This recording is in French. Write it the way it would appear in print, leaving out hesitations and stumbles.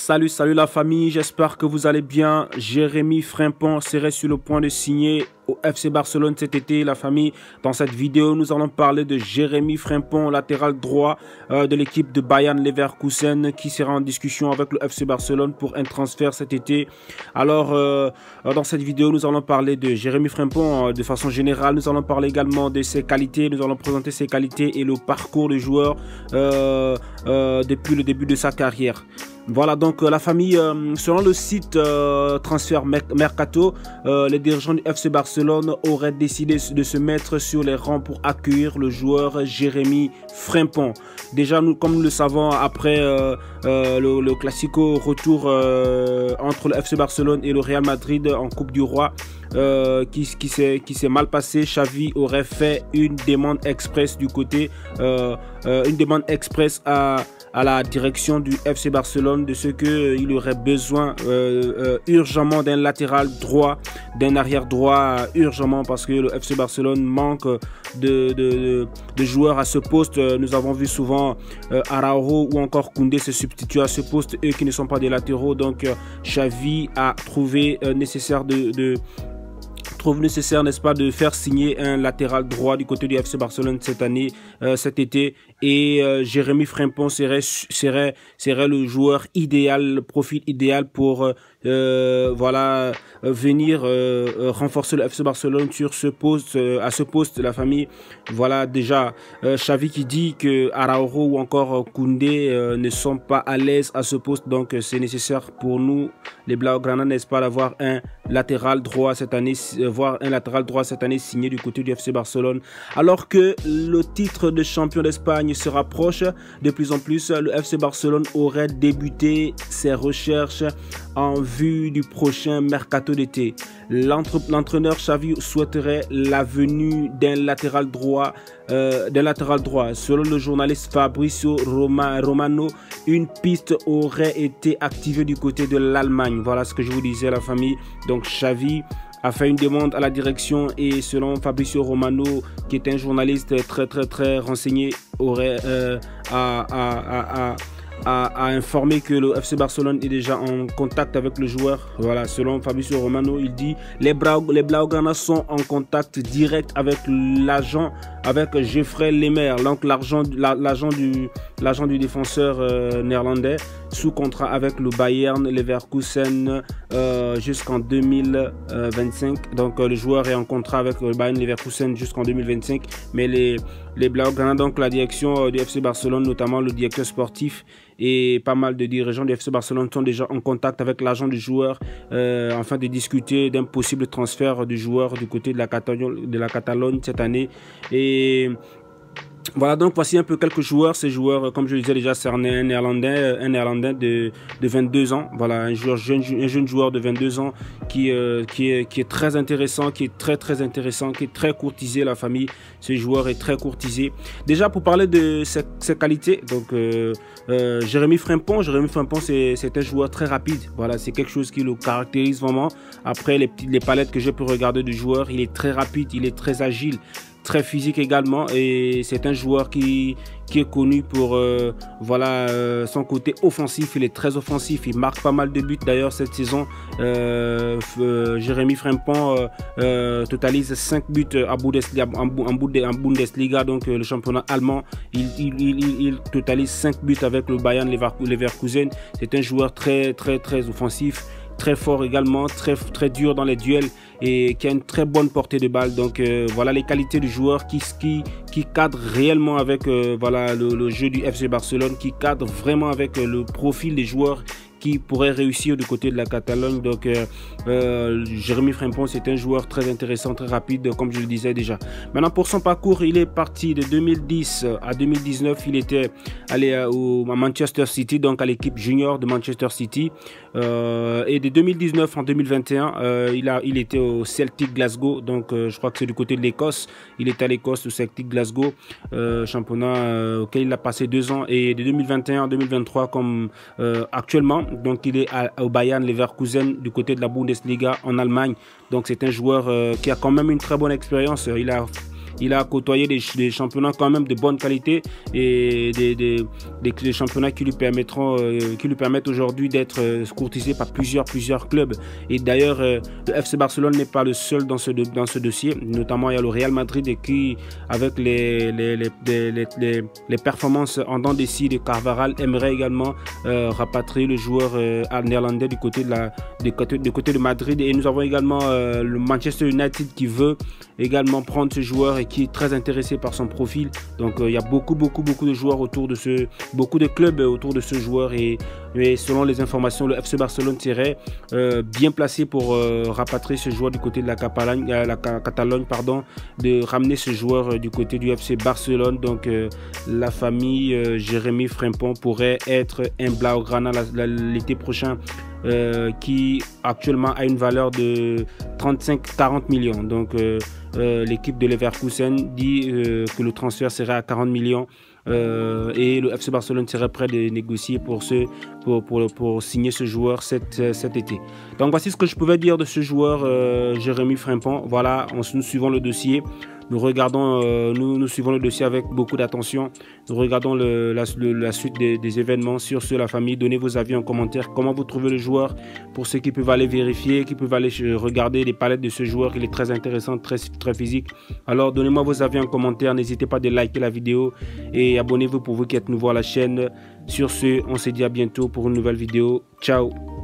Salut la famille, j'espère que vous allez bien. Jérémy Frimpong serait sur le point de signer au FC Barcelone cet été, la famille. Dans cette vidéo, nous allons parler de Jérémy Frimpong, latéral droit de l'équipe de Bayer Leverkusen, qui sera en discussion avec le FC Barcelone pour un transfert cet été. Alors, dans cette vidéo, nous allons parler de Jérémy Frimpong de façon générale. Nous allons parler également de ses qualités. Nous allons présenter ses qualités et le parcours du joueur depuis le début de sa carrière. Voilà donc la famille, selon le site Transfer Mercato, les dirigeants du FC Barcelone auraient décidé de se mettre sur les rangs pour accueillir le joueur Jérémy Frimpong. Déjà, comme nous le savons, après le Classico retour entre le FC Barcelone et le Real Madrid en Coupe du Roi, qui s'est mal passé, Xavi aurait fait une demande express du côté, une demande express à la direction du FC Barcelone de ce qu'il aurait besoin urgemment d'un latéral droit, d'un arrière droit urgemment, parce que le FC Barcelone manque de joueurs à ce poste. Nous avons vu souvent Araujo ou encore Koundé se substituer à ce poste, eux qui ne sont pas des latéraux. Donc Xavi a trouvé nécessaire n'est-ce pas, de faire signer un latéral droit du côté du FC Barcelone cet été, et Jérémy Frimpong serait le joueur idéal, le profil idéal pour venir renforcer le FC Barcelone sur ce poste, à ce poste de la famille. Voilà déjà Xavi qui dit que Araujo ou encore Koundé ne sont pas à l'aise à ce poste, donc c'est nécessaire pour nous les Blaugrana, n'est-ce pas, d'avoir un latéral droit cette année, signé du côté du FC Barcelone. Alors que le titre de champion d'Espagne se rapproche de plus en plus, le FC Barcelone aurait débuté ses recherches en vue du prochain mercato d'été. L'entraîneur Xavi souhaiterait la venue d'un latéral droit. Selon le journaliste Fabrizio Romano, une piste aurait été activée du côté de l'Allemagne. Voilà ce que je vous disais, la famille. Donc Xavi a fait une demande à la direction, et selon Fabrizio Romano, qui est un journaliste très renseigné, aurait a informé que le FC Barcelone est déjà en contact avec le joueur. Voilà, selon Fabrizio Romano, il dit les Blaugrana sont en contact direct avec l'agent, avec Geoffrey Lemaire, donc l'agent du défenseur néerlandais, sous contrat avec le Bayern Leverkusen jusqu'en 2025. Donc le joueur est en contrat avec le Bayern Leverkusen jusqu'en 2025, mais les Blaugrana, donc la direction du FC Barcelone, notamment le directeur sportif et pas mal de dirigeants du FC Barcelone, sont déjà en contact avec l'agent du joueur afin de discuter d'un possible transfert du joueur du côté de la Catalogne cette année. Et voilà, donc voici un peu quelques joueurs. Ces joueurs, comme je le disais déjà, c'est un néerlandais de 22 ans. Voilà, un jeune joueur de 22 ans qui est très intéressant, qui est très intéressant, qui est très courtisé, la famille. Ce joueur est très courtisé. Déjà, pour parler de ses qualités, donc Jérémy Frimpong, c'est un joueur très rapide. Voilà, c'est quelque chose qui le caractérise vraiment. Après les palettes que j'ai pu regarder du joueur, il est très rapide, il est très agile, très physique également, et c'est un joueur qui est connu pour son côté offensif. Il est très offensif, il marque pas mal de buts d'ailleurs cette saison. Jérémy Frimpong totalise 5 buts en Bundesliga, donc le championnat allemand. Il totalise 5 buts avec le Bayern Leverkusen. C'est un joueur très offensif, très fort également, très dur dans les duels, et qui a une très bonne portée de balle. Donc voilà les qualités du joueur qui cadre réellement avec le jeu du FC Barcelone, qui cadre vraiment avec le profil des joueurs qui pourrait réussir du côté de la Catalogne. Donc Jérémy Frimpong, c'est un joueur très intéressant, très rapide, comme je le disais déjà. Maintenant, pour son parcours, il est parti de 2010 à 2019. Il était allé à Manchester City, donc à l'équipe junior de Manchester City. Et de 2019 en 2021, il était au Celtic Glasgow. Donc je crois que c'est du côté de l'Écosse. Il est à l'Écosse, au Celtic Glasgow, championnat auquel il a passé 2 ans. Et de 2021 à 2023 comme actuellement, donc il est au Bayern Leverkusen du côté de la Bundesliga en Allemagne. Donc c'est un joueur qui a quand même une très bonne expérience. Il a côtoyé des championnats quand même de bonne qualité et des championnats qui lui permettent aujourd'hui d'être courtisé par plusieurs clubs. Et d'ailleurs, le FC Barcelone n'est pas le seul dans ce dossier. Notamment, il y a le Real Madrid qui, avec les performances en dents des scies de Carvajal, aimerait également rapatrier le joueur néerlandais du côté de Madrid. Et nous avons également le Manchester United qui veut également prendre ce joueur et qui est très intéressé par son profil. Donc il y a beaucoup de joueurs beaucoup de clubs autour de ce joueur, et selon les informations, le FC Barcelone serait bien placé pour rapatrier ce joueur du côté de la Catalogne, de ramener ce joueur du côté du FC Barcelone. Donc la famille Jérémy Frimpong pourrait être un Blaugrana l'été prochain, qui actuellement a une valeur de 35-40 millions. Donc l'équipe de Leverkusen dit que le transfert serait à 40 millions et le FC Barcelone serait prêt de négocier pour signer ce joueur cet été. Donc voici ce que je pouvais dire de ce joueur Jérémy Frimpong. Voilà, nous suivons le dossier. Nous suivons le dossier avec beaucoup d'attention. Nous regardons la suite des événements. Sur ce, la famille, donnez vos avis en commentaire. Comment vous trouvez le joueur? Pour ceux qui peuvent aller vérifier, qui peuvent aller regarder les palettes de ce joueur, il est très intéressant, très physique. Alors, donnez-moi vos avis en commentaire. N'hésitez pas de liker la vidéo et abonnez-vous pour vous qui êtes nouveau à la chaîne. Sur ce, on se dit à bientôt pour une nouvelle vidéo. Ciao!